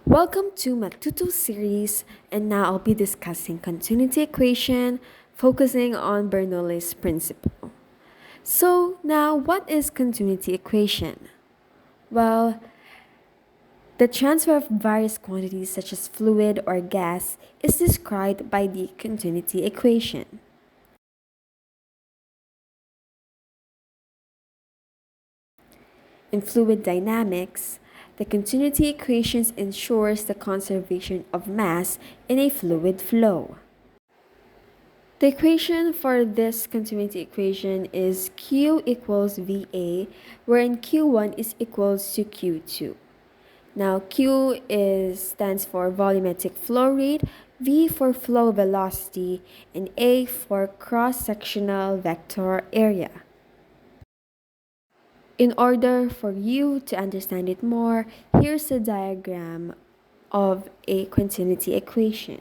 Welcome to Matuto series, and now I'll be discussing continuity equation, focusing on Bernoulli's principle. So now, what is continuity equation? Well, the transfer of various quantities such as fluid or gas is described by the continuity equation. In fluid dynamics, the continuity equation ensures the conservation of mass in a fluid flow. The equation for this continuity equation is Q equals VA, wherein Q1 is equals to Q2. Now stands for volumetric flow rate, V for flow velocity, and A for cross-sectional vector area. In order for you to understand it more, here's a diagram of a continuity equation.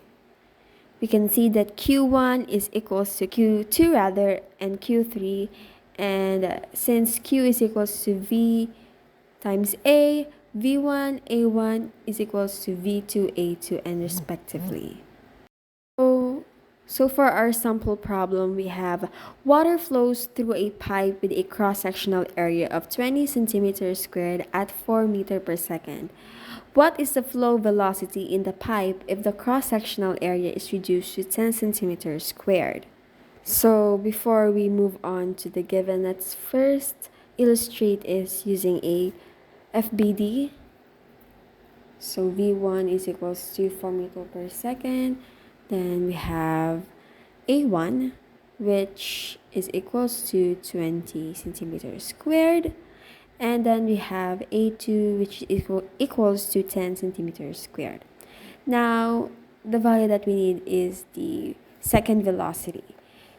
We can see that Q1 is equals to Q2 rather and Q3, and since Q is equals to V times A, V1 A1 is equals to V2 A2 and respectively. So for our sample problem, we have water flows through a pipe with a cross-sectional area of 20 centimeters squared at 4 meter per second. What is the flow velocity in the pipe if the cross-sectional area is reduced to 10 centimeters squared? So before we move on to the given, let's first illustrate is using a FBD. So V1 is equals to 4 meter per second. Then we have A1, which is equals to 20 centimeters squared. And then we have A2, which equals to 10 centimeters squared. Now, the value that we need is the second velocity.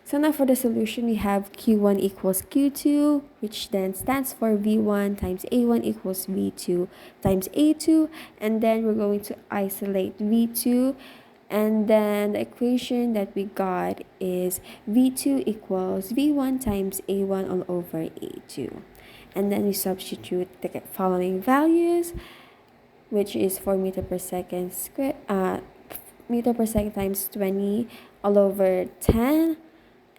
So now for the solution, we have Q1 equals Q2, which then stands for V1 times A1 equals V2 times A2. And then we're going to isolate V2. And then the equation that we got is V2 equals V1 times A1 all over A2. And then we substitute the following values, which is 4 meter per second meter per second times 20 all over 10.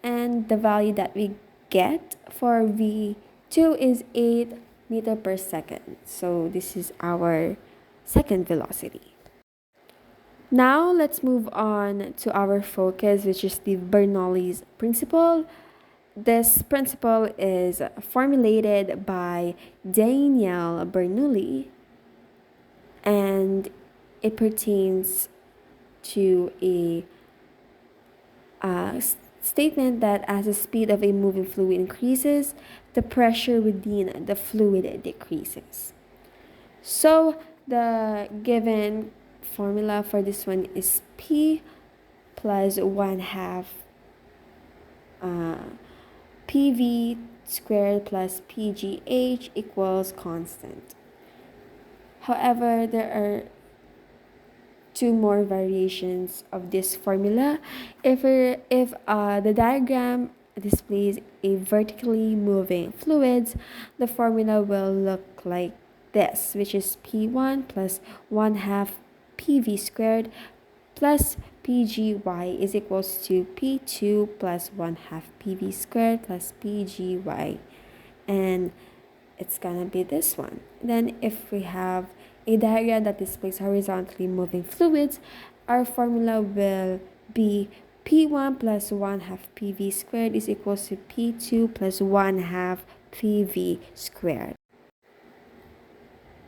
And the value that we get for V2 is 8 meter per second. So this is our second velocity. Now let's move on to our focus, which is the Bernoulli's principle. This principle is formulated by Daniel Bernoulli, and it pertains to a statement that as the speed of a moving fluid increases, the pressure within the fluid decreases. So the given formula for this one is P plus 1 half PV squared plus PGH equals constant. However, there are two more variations of this formula. If the diagram displays a vertically moving fluids, the formula will look like this, which is P1 plus 1 half PV squared plus PGY is equals to P2 plus 1 half PV squared plus PGY. And it's gonna be this one. Then if we have a diagram that displays horizontally moving fluids, our formula will be P1 plus 1 half PV squared is equals to P2 plus 1 half PV squared.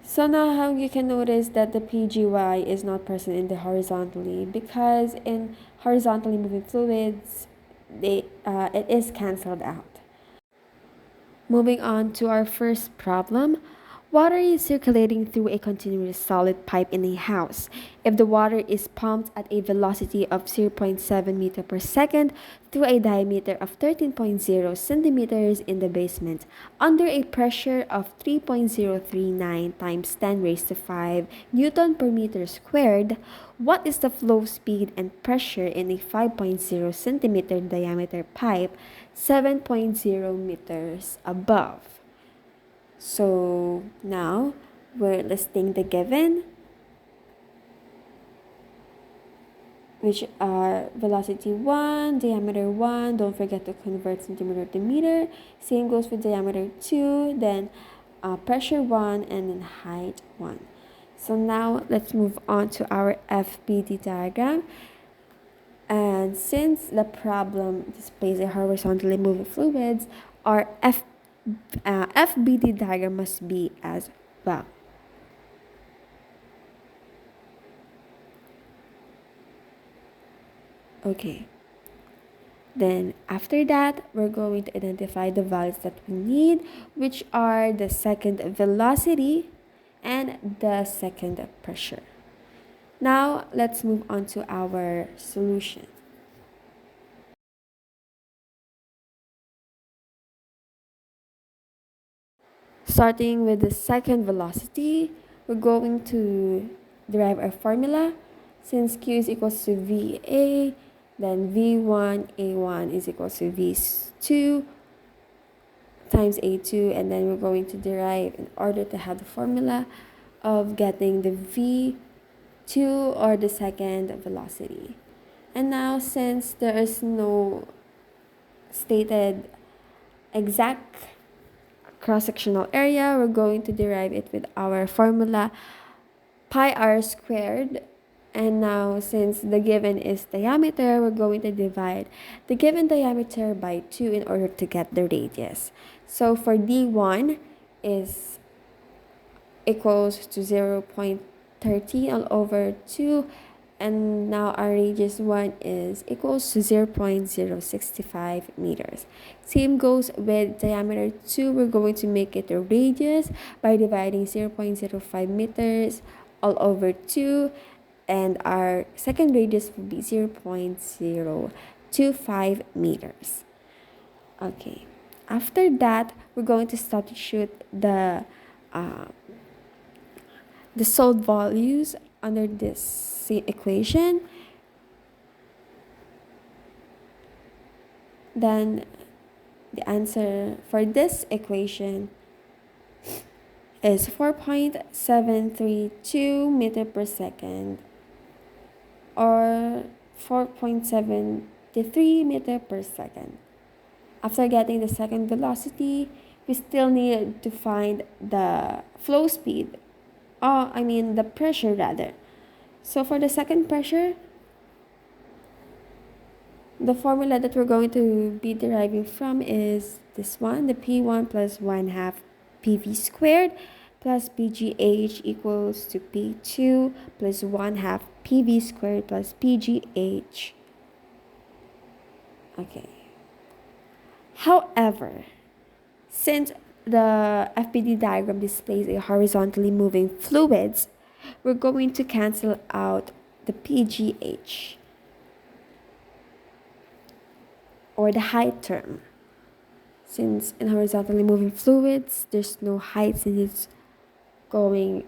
So now how you can notice that the PGY is not present in the horizontally, because in horizontally moving fluids, it is cancelled out. Moving on to our first problem. Water is circulating through a continuous solid pipe in a house. If the water is pumped at a velocity of 0.7 meter per second through a diameter of 13.0 centimeters in the basement under a pressure of 3.039 times 10 raised to 5 Newton per meter squared, what is the flow speed and pressure in a 5.0 centimeter diameter pipe 7.0 meters above? So now we're listing the given. which are velocity 1, diameter 1, don't forget to convert centimeter to meter. Same goes with diameter 2, then pressure 1, and then height 1. So now let's move on to our FBD diagram. And since the problem displays a horizontally moving fluids, our FBD diagram must be as well. Okay. Then after that, we're going to identify the values that we need, which are the second velocity and the second pressure. Now, let's move on to our solution. Starting with the second velocity, we're going to derive our formula. Since Q is equals to VA, then V1 A1 is equals to V2 times A2, and then we're going to derive in order to have the formula of getting the V2 or the second velocity. And now, since there is no stated exact cross-sectional area, we're going to derive it with our formula pi r squared. And now, since the given is diameter, we're going to divide the given diameter by 2 in order to get the radius. So for D1 is equals to 0.13 all over 2, and now our radius 1 is equals to 0.065 meters. Same goes with diameter 2. We're going to make it a radius by dividing 0.05 meters all over 2, and our second radius will be 0.025 meters. Okay, after that, we're going to substitute the solved values under this equation. Then the answer for this equation is 4.732 meter per second or 4.73 meter per second. After getting the second velocity, we still need to find the flow speed. The pressure rather. So for the second pressure, the formula that we're going to be deriving from is this one, the P1 plus 1 half PV squared plus PGH equals to P2 plus 1 half PV squared plus PGH. Okay. However, since the FBD diagram displays a horizontally moving fluids, we're going to cancel out the PGH or the height term. Since in horizontally moving fluids, there's no height since it's going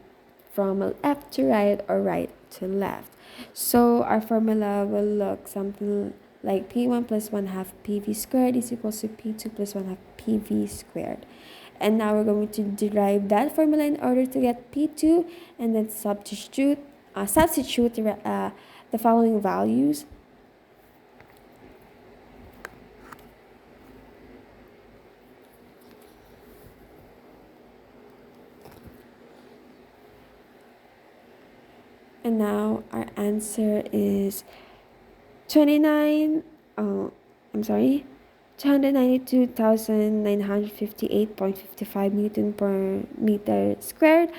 from left to right or right to left. So our formula will look something like P1 plus 1 half PV squared is equals to P2 plus 1 half PV squared. And now we're going to derive that formula in order to get P2 and then substitute the following values. And now our answer is 292,958.55 Newton per meter squared,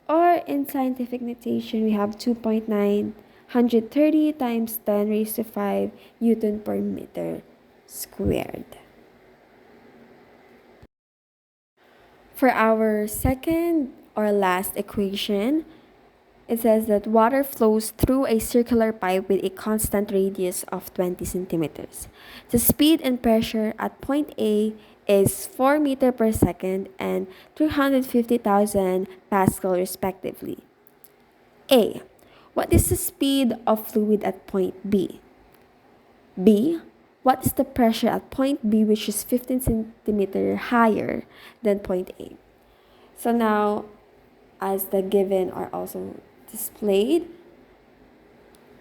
or in scientific notation we have 2.930 times 10 raised to 5 Newton per meter squared. For our second or last equation, it says that water flows through a circular pipe with a constant radius of 20 centimeters. The speed and pressure at point A is 4 meter per second and 350,000 pascal respectively. A. What is the speed of fluid at point B? B. What is the pressure at point B, which is 15 centimeter higher than point A? So now, as the given are also displayed,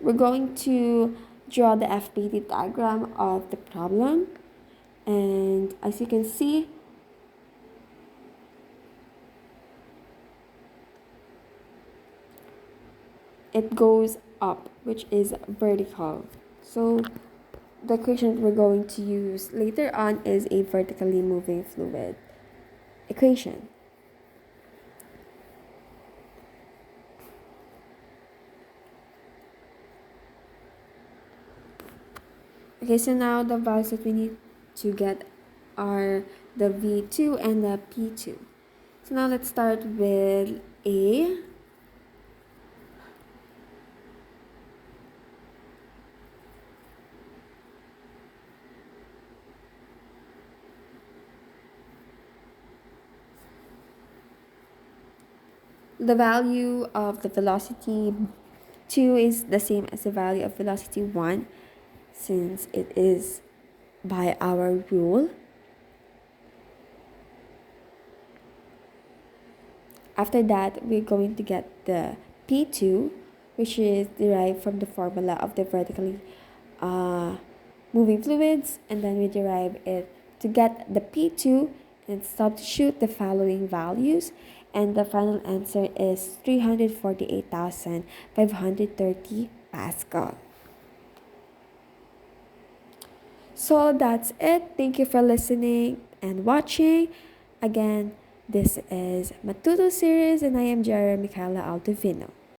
We're going to draw the FPT diagram of the problem. And as you can see, it goes up, which is vertical. So the equation that we're going to use later on is a vertically moving fluid equation. Okay, so now the values that we need to get are the V2 and the P2. So now let's start with A. The value of the velocity 2 is the same as the value of velocity 1 since it is by our rule. After that, we're going to get the P2, which is derived from the formula of the vertically moving fluids, and then we derive it to get the P2 and substitute the following values, and the final answer is 348,530 Pascal. So that's it. Thank you for listening and watching. Again, this is Matuto series, and I am Jara Michaela Aldovino.